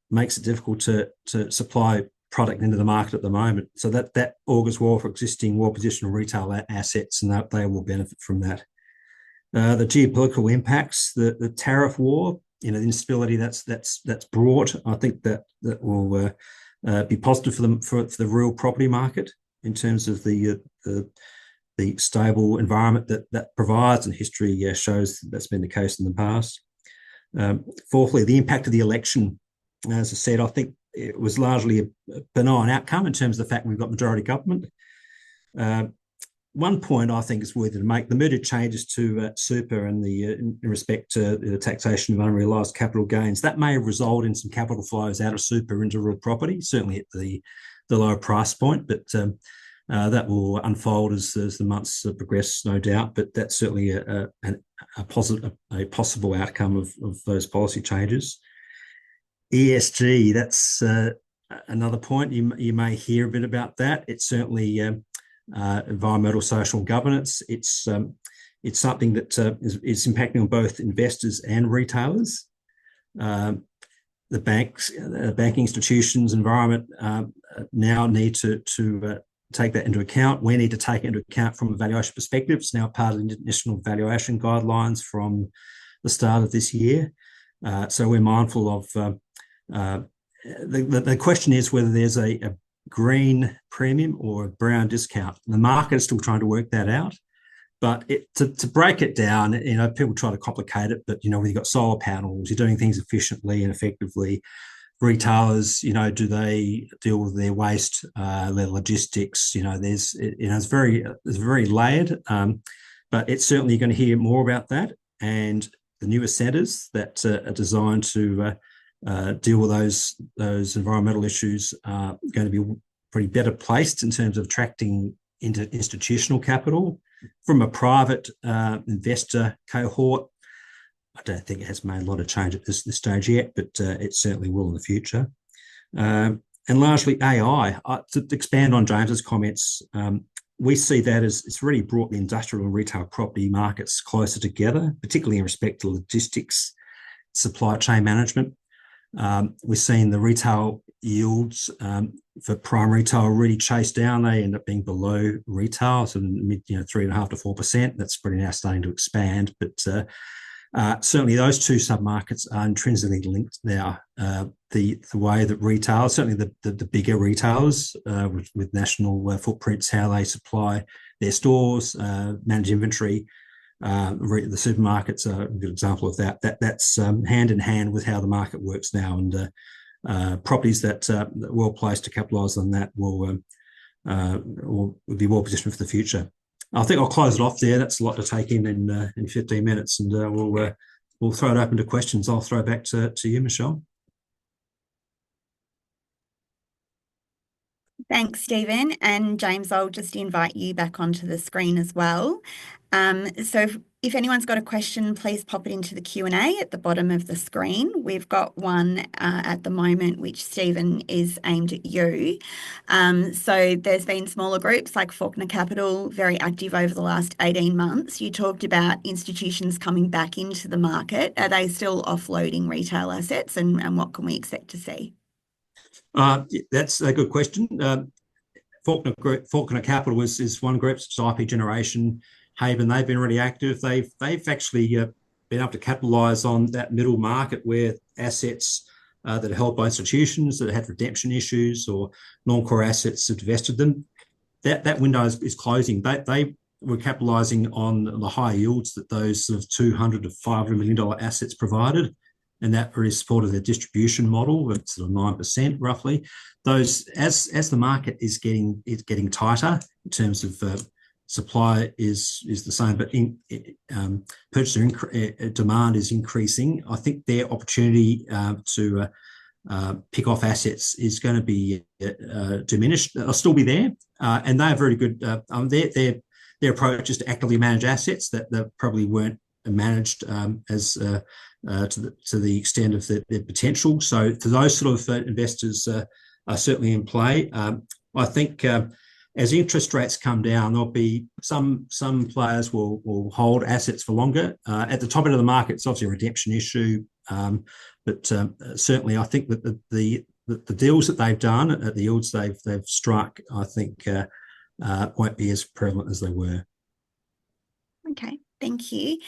C: Makes it difficult to supply product into the market at the moment. So that augurs well for existing well-positioned retail assets, and that they will benefit from that. The geopolitical impacts, the tariff war, the instability that's brought, I think that will be positive for them for the real property market in terms of the stable environment that provides, and history shows that's been the case in the past. Fourthly, the impact of the election. As I said, I think it was largely a benign outcome in terms of the fact we've got majority government. One point I think is worthy to make: the mooted changes to super and in respect to the taxation of unrealised capital gains, that may result in some capital flows out of super into real property, certainly at the lower price point, but that will unfold as the months progress, no doubt. But that's certainly a possible outcome of those policy changes. ESG, that's another point. You may hear a bit about that. It's certainly environmental, social, and governance. It's something that is impacting on both investors and retailers. The banking institutions environment now need to take that into account. We need to take it into account from a valuation perspective. It's now part of the international valuation guidelines from the start of this year. So we're mindful of the question is whether there's a green premium or a brown discount. The market is still trying to work that out. But to break it down, people try to complicate it, but, when you've got solar panels, you're doing things efficiently and effectively. Retailers, do they deal with their waste, their logistics? It's very layered, but it's certainly going to hear more about that. And the newer centres that are designed to deal with those environmental issues are going to be pretty better placed in terms of attracting into institutional capital from a private investor cohort. I don't think it has made a lot of change at this stage yet, but it certainly will in the future. And largely AI. To expand on James's comments, we see that as it's really brought the industrial and retail property markets closer together, particularly in respect to logistics, supply chain management. We're seeing the retail yields for prime retail really chase down. They end up being below retail, so mid 3.5% to 4%. That's pretty now starting to expand, but certainly those two submarkets are intrinsically linked now. The way that retail, certainly the bigger retailers with national footprints, how they supply their stores, manage inventory. The supermarkets are a good example of that. That's hand in hand with how the market works now, and properties that are well placed to capitalise on that will be well positioned for the future. I think I'll close it off there. That's a lot to take in 15 minutes, and we'll throw it open to questions. I'll throw back to you, Michelle.
A: Thanks, Stephen. And James, I'll just invite you back onto the screen as well. So if anyone's got a question, please pop it into the Q&A at the bottom of the screen. We've got one at the moment, which, Stephen, is aimed at you. So there's been smaller groups like Faulkner Capital, very active over the last 18 months. You talked about institutions coming back into the market. Are they still offloading retail assets, and what can we expect to see?
C: That's a good question. Faulkner Capital is one group. It's IP Generation, Haven. They've been really active. They've actually been able to capitalise on that middle market where assets that are held by institutions that had redemption issues or non-core assets have divested them. That window is closing. They were capitalising on the high yields that those sort of $200 to $500 million assets provided, and that really supported their distribution model at sort of 9% roughly. Those, as the market is getting tighter in terms of supply is the same, but purchaser demand is increasing. I think their opportunity to pick off assets is going to be diminished. They'll still be there, and they're very good. Their approach is to actively manage assets that probably weren't managed as to the extent of their potential. So for those sort of investors are certainly in play. I think as interest rates come down, there'll be some players will hold assets for longer. At the top end of the market, it's obviously a redemption issue, but certainly I think that the deals that they've done at the yields they've struck, I think won't be as prevalent as they were.
A: Okay. Thank you.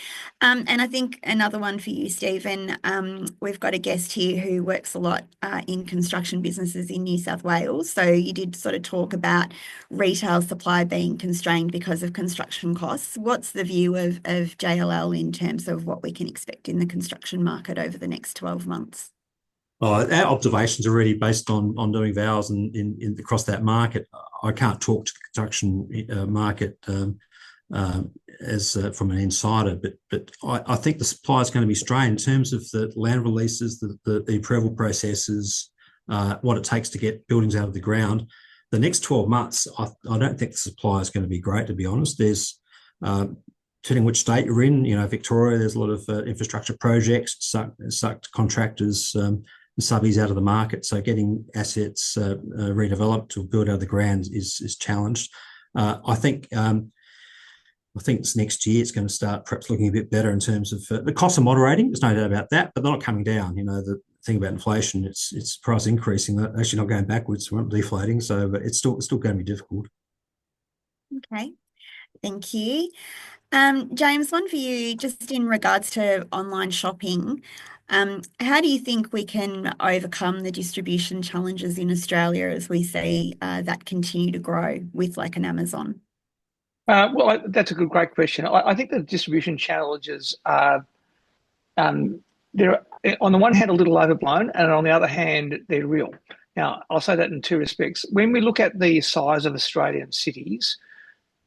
A: And I think another one for you, Stephen. We've got a guest here who works a lot in construction businesses in New South Wales. So you did sort of talk about retail supply being constrained because of construction costs. What's the view of JLL in terms of what we can expect in the construction market over the next 12 months?
C: Our observations are really based on doing vowels in across that market. I can't talk to the construction market as from an insider, but I think the supply is going to be strained in terms of the land releases, the approval processes, what it takes to get buildings out of the ground. The next 12 months, I don't think the supply is going to be great, to be honest. There's depending which state you're in, Victoria, there's a lot of infrastructure projects, sucked contractors and subbies out of the market. So getting assets redeveloped or built out of the ground is challenged. I think it's next year it's going to start perhaps looking a bit better in terms of the costs are moderating. There's no doubt about that, but they're not coming down. The thing about inflation, it's price increasing, actually not going backwards, we're not deflating. So but it's still going to be difficult.
A: Okay, thank you. James, one for you, just in regards to online shopping. How do you think we can overcome the distribution challenges in Australia as we see that continue to grow with like an Amazon?
B: Well, that's a great question. I think the distribution challenges are they're on the one hand a little overblown, and on the other hand they're real. Now, I'll say that in two respects. When we look at the size of Australian cities,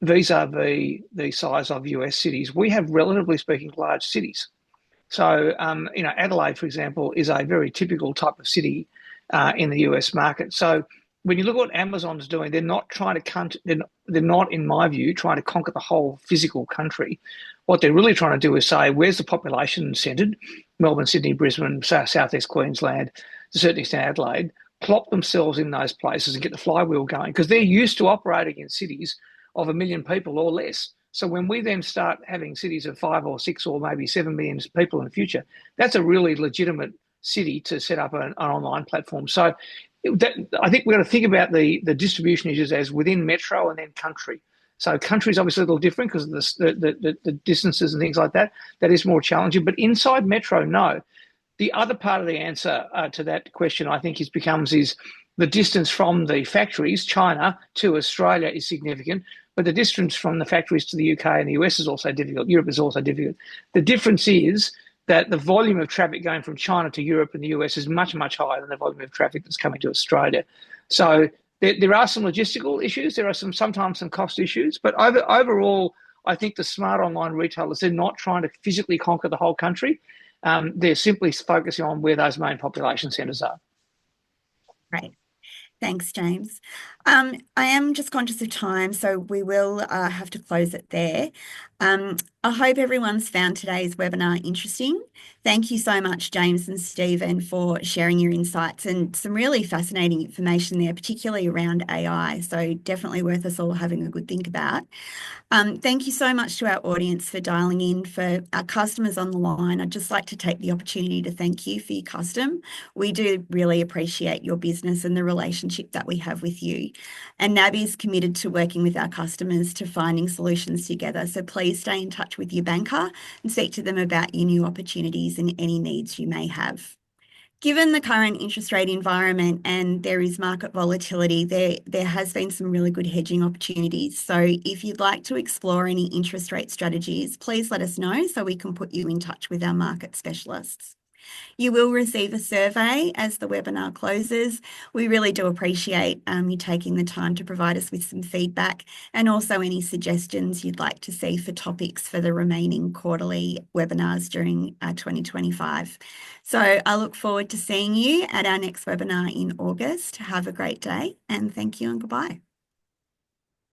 B: vis-a-vis the size of US cities, we have, relatively speaking, large cities. So, Adelaide, for example, is a very typical type of city in the US market. So, when you look at what Amazon's doing, they're not trying to they're not, in my view, trying to conquer the whole physical country. What they're really trying to do is say, where's the population centred? Melbourne, Sydney, Brisbane, Southeast Queensland, to a certain extent Adelaide. Plop themselves in those places and get the flywheel going, because they're used to operating in cities of 1 million people or less. So when we then start having cities of 5 or 6 or maybe 7 million people in the future, that's a really legitimate city to set up an online platform. So I think we've got to think about the distribution issues as within metro and then country. So country is obviously a little different because of the distances and things like that. That is more challenging. But inside metro, no. The other part of the answer to that question, I think, is the distance from the factories, China, to Australia is significant, but the distance from the factories to the UK and the US is also difficult. Europe is also difficult. The difference is that the volume of traffic going from China to Europe and the US is much, much higher than the volume of traffic that's coming to Australia. So there are some logistical issues. There are sometimes some cost issues, but overall, I think the smart online retailers, they're not trying to physically conquer the whole country. They're simply focusing on where those main population centres are.
A: Right. Thanks, James. I am just conscious of time, so we will have to close it there. I hope everyone's found today's webinar interesting. Thank you so much, James and Stephen, for sharing your insights and some really fascinating information there, particularly around AI. So definitely worth us all having a good think about. Thank you so much to our audience for dialing in. For our customers on the line, I'd just like to take the opportunity to thank you for your custom. We do really appreciate your business and the relationship that we have with you. And NAB is committed to working with our customers to finding solutions together. So please stay in touch with your banker and speak to them about your new opportunities and any needs you may have. Given the current interest rate environment and there is market volatility, there has been some really good hedging opportunities. So if you'd like to explore any interest rate strategies, please let us know so we can put you in touch with our market specialists. You will receive a survey as the webinar closes. We really do appreciate you taking the time to provide us with some feedback and also any suggestions you'd like to see for topics for the remaining quarterly webinars during 2025. So I look forward to seeing you at our next webinar in August. Have a great day and thank you and goodbye.